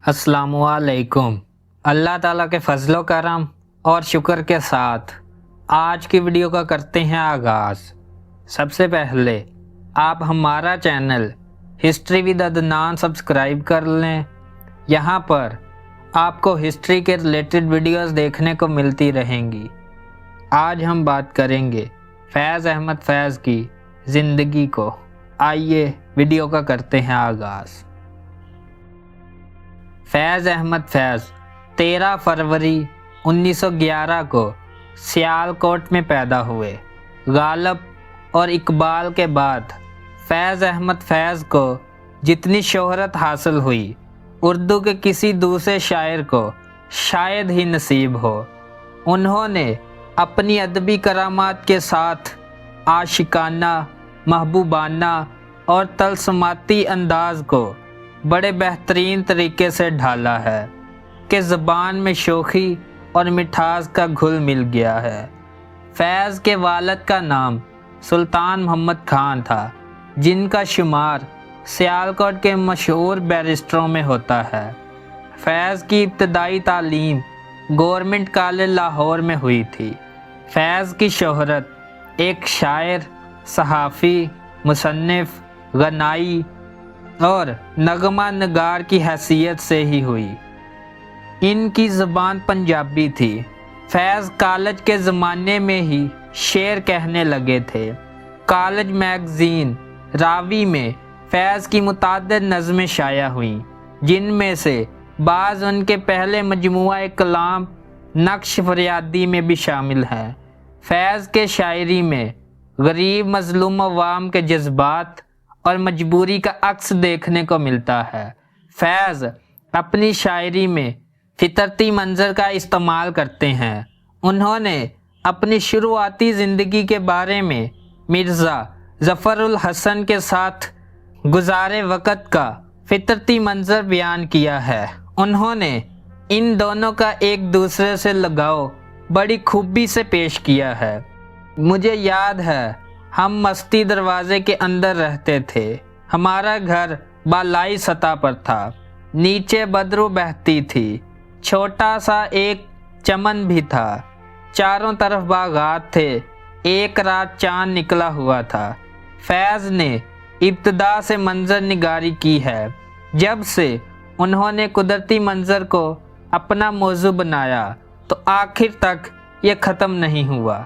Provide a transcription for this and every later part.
अस्सलामुअलैकुम। अल्लाह ताला के फजलो करम और शुक्र के साथ आज की वीडियो का करते हैं आगाज़। सबसे पहले आप हमारा channel history with Adnan subscribe कर लें। यहाँ पर आपको हिस्ट्री के रिलेटेड वीडियोस देखने को मिलती रहेंगी। आज हम बात करेंगे फैज़ अहमद फैज़ की ज़िंदगी को। आइए वीडियो का करते हैं आगाज़। फैज़ अहमद फैज़ 13 फरवरी 1911 को सियालकोट में पैदा हुए। गालिब और इकबाल के बाद फैज़ अहमद फैज़ को जितनी शोहरत हासिल हुई, उर्दू के किसी दूसरे शायर को शायद ही नसीब हो। उन्होंने अपनी अदबी करामात के साथ आशिकाना, महबूबाना और तलसमाती अंदाज को बड़े बेहतरीन तरीके से ढाला है कि ज़बान में शोखी और मिठास का घुल मिल गया है। फैज़ के वालिद का नाम सुल्तान मोहम्मद खान था, जिनका शुमार सियालकोट के मशहूर बैरिस्टरों में होता है। फैज़ की इब्तदाई तालीम गवर्नमेंट कॉलेज लाहौर में हुई थी। फैज़ की शोहरत एक शायर, सहाफ़ी, मुसन्निफ़, गनाई और नगमा नगार की हैसियत से ही हुई। इनकी ज़बान पंजाबी थी। फैज़ कॉलेज के ज़माने में ही शेर कहने लगे थे। कॉलेज मैगज़ीन रावी में फैज़ की मुताद्दिद नज़में शाया हुई, जिनमें से बाज़ उनके पहले मजमुआ कलाम नक्श फरियादी में भी शामिल हैं। फैज़ के शायरी में गरीब मज़लूम अवाम के जज्बात और मजबूरी का अक्स देखने को मिलता है। फैज़ अपनी शायरी में फितरती मंजर का इस्तेमाल करते हैं। उन्होंने अपनी शुरुआती ज़िंदगी के बारे में मिर्ज़ा ज़फ़रुल हसन के साथ गुज़ारे वक़्त का फितरती मंजर बयान किया है। उन्होंने इन दोनों का एक दूसरे से लगाव बड़ी खूबी से पेश किया है। मुझे याद है, हम मस्ती दरवाजे के अंदर रहते थे। हमारा घर बालाई सतह पर था, नीचे बदरू बहती थी, छोटा सा एक चमन भी था, चारों तरफ बागात थे, एक रात चांद निकला हुआ था। फैज़ ने इब्तदा से मंजर निगारी की है। जब से उन्होंने कुदरती मंजर को अपना मौजू बनाया तो आखिर तक ये ख़त्म नहीं हुआ।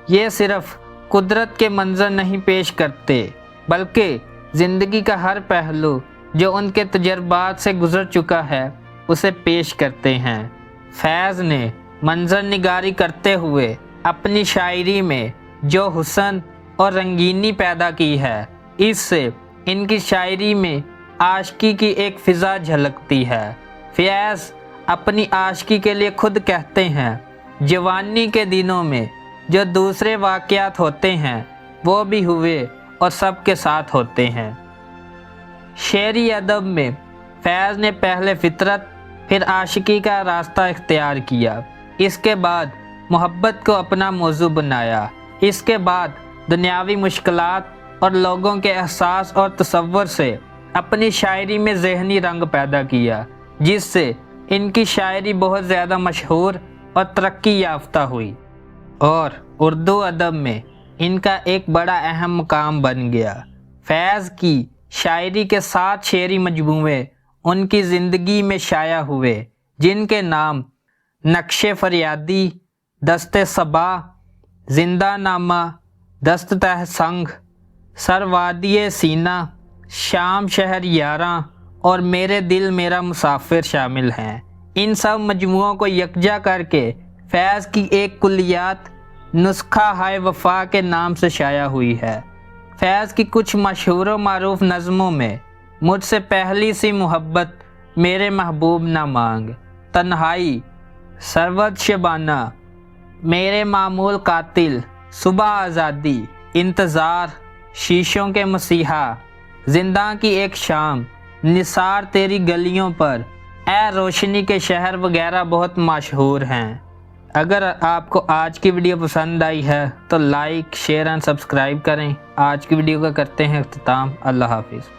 ये सिर्फ़ कुदरत के मंजर नहीं पेश करते, बल्कि ज़िंदगी का हर पहलू जो उनके तजर्बात से गुज़र चुका है उसे पेश करते हैं। फैज़ ने मंजर निगारी करते हुए अपनी शायरी में जो हुस्न और रंगीनी पैदा की है, इससे इनकी शायरी में आशिकी की एक फ़िज़ा झलकती है। फैज़ अपनी आशिकी के लिए खुद कहते हैं, जवानी के दिनों में जो दूसरे वाक़यात होते हैं वो भी हुए और सबके साथ होते हैं। शेरी अदब में फैज़ ने पहले फितरत फिर आशिकी का रास्ता इख्तियार किया। इसके बाद मोहब्बत को अपना मौजू बनाया। इसके बाद दुनियावी मुश्किलात और लोगों के एहसास और तसव्वुर से अपनी शायरी में ज़हनी रंग पैदा किया, जिससे इनकी शायरी बहुत ज़्यादा मशहूर और तरक्की याफ्ता हुई और उर्दू अदब में इनका एक बड़ा अहम मुकाम बन गया। फैज़ की शायरी के 7 शेरी मजमूए उनकी ज़िंदगी में शाया हुए, जिनके नाम नक्शे फरियादी, दस्ते सबा, जिंदा नामा, दस्त तह संग, सरवादिये सीना, शाम शहर यारां और मेरे दिल मेरा मुसाफिर शामिल हैं। इन सब मजमुओं को यकजा करके फैज़ की एक कुल्लियात नुस्खा हाय वफ़ा के नाम से शाया हुई है। फैज़ की कुछ मशहूर मारूफ नज़मों में मुझसे पहली सी मोहब्बत, मेरे महबूब ना मांग, तन्हाई, सरवत शबाना, मेरे मामूल कातिल, सुबह आज़ादी, इंतज़ार, शीशों के मसीहा, जिंदा की एक शाम, निसार तेरी गलियों पर, ए रोशनी के शहर वगैरह बहुत मशहूर हैं। अगर आपको आज की वीडियो पसंद आई है तो लाइक, शेयर एंड सब्सक्राइब करें। आज की वीडियो का करते हैं इख्तिताम। अल्लाह हाफिज़।